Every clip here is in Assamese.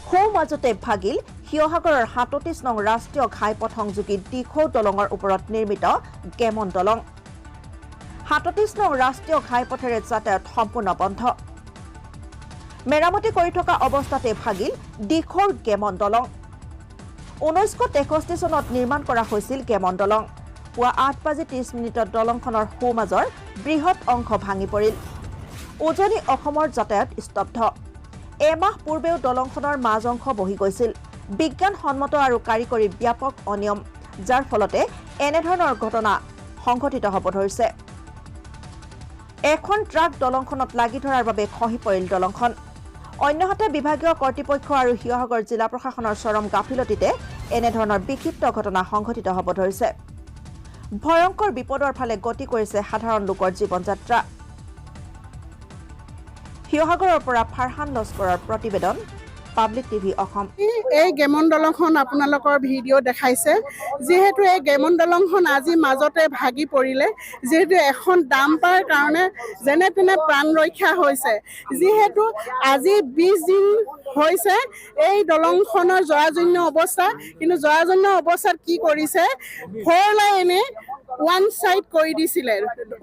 সৌ মাজতে ভাগিল শিৱসাগৰৰ ৩৭ নং ৰাষ্ট্ৰীয় ঘাইপথ সংযোগী দিখৌ দলঙৰ ওপৰত নিৰ্মিত গেমন দলং। ৩৭ নং ৰাষ্ট্ৰীয় ঘাইপথেৰে যাতায়াত সম্পূৰ্ণ বন্ধ। মেৰামতি কৰি থকা অৱস্থাতে ভাগিল দিখৌৰ গেমন দলং। ১৯৬৩ চনত নিৰ্মাণ কৰা হৈছিল গেমন দলং। পুৱা ৮:৩০ দলংখনৰ সোঁমাজৰ বৃহৎ অংশ ভাঙি পৰিল। উজনি অসমৰ যাতায়াত স্তব্ধ। এমাহ পূৰ্বেও দলংখনৰ মাজ অংশ বহি গৈছিল। বিজ্ঞানসন্মত আৰু কাৰিকৰী ব্যাপক অনিয়ম, যাৰ ফলতে এনেধৰণৰ ঘটনা সংঘটিত হ'ব ধৰিছে। এখন ট্ৰাক দলংখনত লাগি ধৰাৰ বাবে খহি পৰিল দলংখন। অন্যহাতে বিভাগীয় কৰ্তৃপক্ষ আৰু শিৱসাগৰ জিলা প্ৰশাসনৰ চৰম গাফিলতিতে এনেধৰণৰ বিক্ষিপ্ত ঘটনা সংঘটিত হ'ব ধৰিছে। ভয়ংকৰ বিপদৰ ফালে গতি কৰিছে সাধাৰণ লোকৰ জীৱন যাত্ৰা। শিৱসাগৰৰ পৰা ফাৰহান লস্কৰৰ প্ৰতিবেদন, পাব্লিক টিভি অসম। এই গেমন দলংখন আপোনালোকৰ ভিডিঅ' দেখাইছে। যিহেতু এই গেমন দলংখন আজি মাজতে ভাগি পৰিলে, যিহেতু এখন ডাম্পাৰ কাৰণে যেনে তেনে প্ৰাণ ৰক্ষা হৈছে। যিহেতু আজি ২০ দিন হৈছে এই দলংখনৰ জৰাজীৰ্ণ অৱস্থা, কিন্তু জৰাজীৰ্ণ অৱস্থাত কি কৰিছে, 4 লাইনে ওৱান ছাইড কৰি দিছিলে,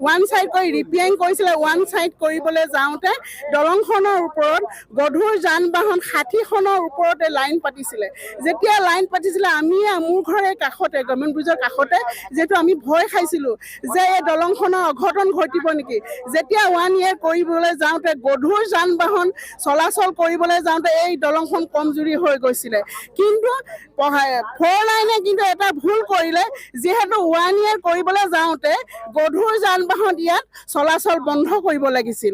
ওৱান ছাইড কৰি ৰিপেয়াৰিং কৰিছিলে। ওৱান ছাইড কৰিবলৈ যাওঁতে দলংখনৰ ওপৰত গধুৰ যান বাহন ৬০খনৰ ওপৰতে লাইন পাতিছিলে। যেতিয়া লাইন পাতিছিলে, আমি মোৰ ঘৰৰ কাষতে, গভৰ্ণমেণ্ট ব্ৰিজৰ কাষতে, যিহেতু আমি ভয় খাইছিলোঁ যে এই দলংখনৰ অঘটন ঘটিব নেকি। যেতিয়া 1 ইয়েৰ কৰিবলৈ যাওঁতে গধুৰ যান বাহন চলাচল কৰিবলৈ যাওঁতে এই দলংখন কমজুৰি হৈ গৈছিলে। কিন্তু 4 লাইনে কিন্তু এটা ভুল কৰিলে, যিহেতু 1 ইয়েৰ কৰিবলৈ যাওঁতে গধুৰ যান বাহন ইয়াত চলাচল বন্ধ কৰিব লাগিছিল,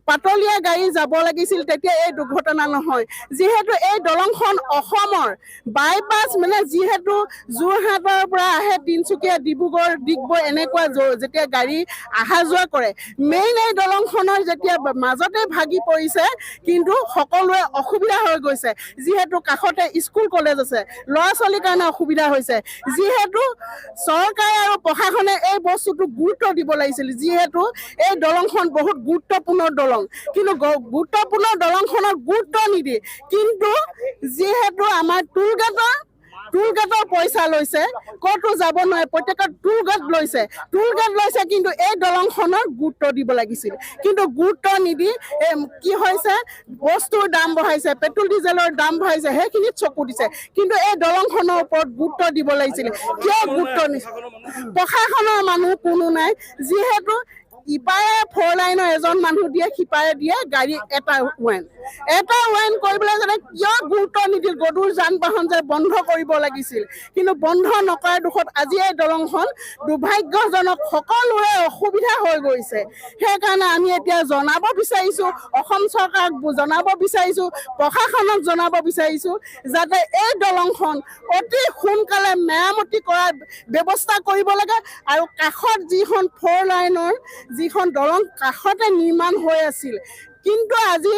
পাতলীয়া গাড়ী যাব লাগিছিল, তেতিয়া এই দুৰ্ঘটনা নহয়। যিহেতু এই দলংখন অসমৰ বাইপাছ, মানে যিহেতু যোৰহাটৰ পৰা আহে তিনিচুকীয়া, ডিব্ৰুগড়, ডিগবৈ এনেকুৱা যেতিয়া গাড়ী অহা যোৱা কৰে, মেইন এই দলংখনৰ যেতিয়া মাজতে ভাগি পৰিছে, কিন্তু সকলোৱে অসুবিধা হৈ গৈছে। যিহেতু কাষতে স্কুল কলেজ আছে, ল'ৰা ছোৱালীৰ কাৰণে অসুবিধা হৈছে। যিহেতু চৰকাৰে আৰু প্ৰশাসনে এই বস্তুটো গুৰুত্ব দিব লাগিছিল। যিহেতু এই দলংখন বহুত গুৰুত্বপূৰ্ণ দলং, কিন্তু গুৰুত্বপূৰ্ণ দলংখনক গুৰুত্ব নিদি, কিন্তু যিহেতু আমাৰ টুল গেটৰ পইচা লৈছে, ক'তো যাব নোৱাৰে, প্ৰত্যেকত টুল গেট লৈছে, কিন্তু এই দলংখনৰ গুৰুত্ব দিব লাগিছিল। কিন্তু গুৰুত্ব নিদি কি হৈছে, বস্তুৰ দাম বঢ়াইছে, পেট্ৰল ডিজেলৰ দাম বঢ়াইছে, সেইখিনিত চকু দিছে। কিন্তু এই দলংখনৰ ওপৰত গুৰুত্ব দিব লাগিছিল। কিয় গুৰুত্ব নিছে? প্ৰশাসনৰ মানুহ কোনো নাই। যিহেতু ইপাৰে 4 লাইনৰ এজন মানুহ দিয়ে, সিপাৰে দিয়ে গাড়ী এটা ওৱাইন কৰিবলৈ যাতে কিয় গুৰুত্ব নিদিল? গধুৰ যান বাহন যে বন্ধ কৰিব লাগিছিল, কিন্তু বন্ধ নকৰাৰ দুখত আজি এই দলংখন দুৰ্ভাগ্যজনক, সকলোৰে অসুবিধা হৈ গৈছে। সেইকাৰণে আমি এতিয়া জনাব বিচাৰিছোঁ, অসম চৰকাৰক জনাব বিচাৰিছোঁ, প্ৰশাসনক জনাব বিচাৰিছোঁ, যাতে এই দলংখন অতি সোনকালে মেৰামতি কৰাৰ ব্যৱস্থা কৰিব লাগে। আৰু কাষত যিখন 4 লাইনৰ যিখন দলং কাষতে নিৰ্মাণ হৈ আছিল, কিন্তু আজি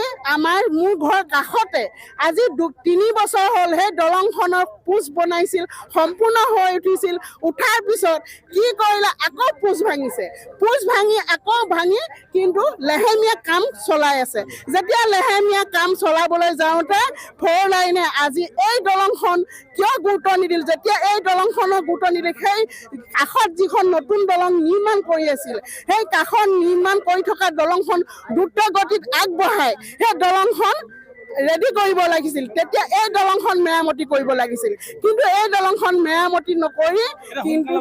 মোৰ ঘৰ কাষতে আজি 3 বছৰ হ'ল সেই দলংখনৰ পোচ বনাইছিল, সম্পূৰ্ণ হৈ উঠিছিল। উঠাৰ পিছত কি কৰিলে, আকৌ পোচ ভাঙিছে, পোচ ভাঙি কিন্তু লেহেমীয়া কাম চলাই আছে। যেতিয়া লেহেমীয়া কাম চলাবলৈ যাওঁতে 4 লাইনে আজি এই দলংখন কিয় গুৰুত্ব নিদিল? যেতিয়া এই দলংখনৰ গুৰুত্ব নিদিল, সেই কাষত যিখন নতুন দলং নিৰ্মাণ কৰি আছিল, সেই কাষত নিৰ্মাণ কৰি থকা দলংখন দ্ৰুত গতিত আগবঢ়াই সেই দলংখন ৰেডি কৰিব লাগিছিল। তেতিয়া এই দলংখন মেৰামতি কৰিব লাগিছিল, কিন্তু এই দলংখন মেৰামতি নকৰি, কিন্তু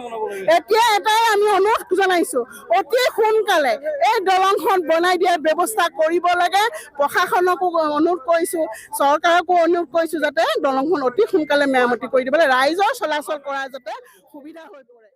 এতিয়া এটাই আমি অনুৰোধ জনাইছোঁ, অতি সোনকালে এই দলংখন বনাই দিয়াৰ ব্যৱস্থা কৰিব লাগে। প্ৰশাসনকো অনুৰোধ কৰিছোঁ, চৰকাৰকো অনুৰোধ কৰিছোঁ, যাতে দলংখন অতি সোনকালে মেৰামতি কৰি দিবলৈ ৰাইজৰ চলাচল কৰা যাতে সুবিধা হৈ পৰে।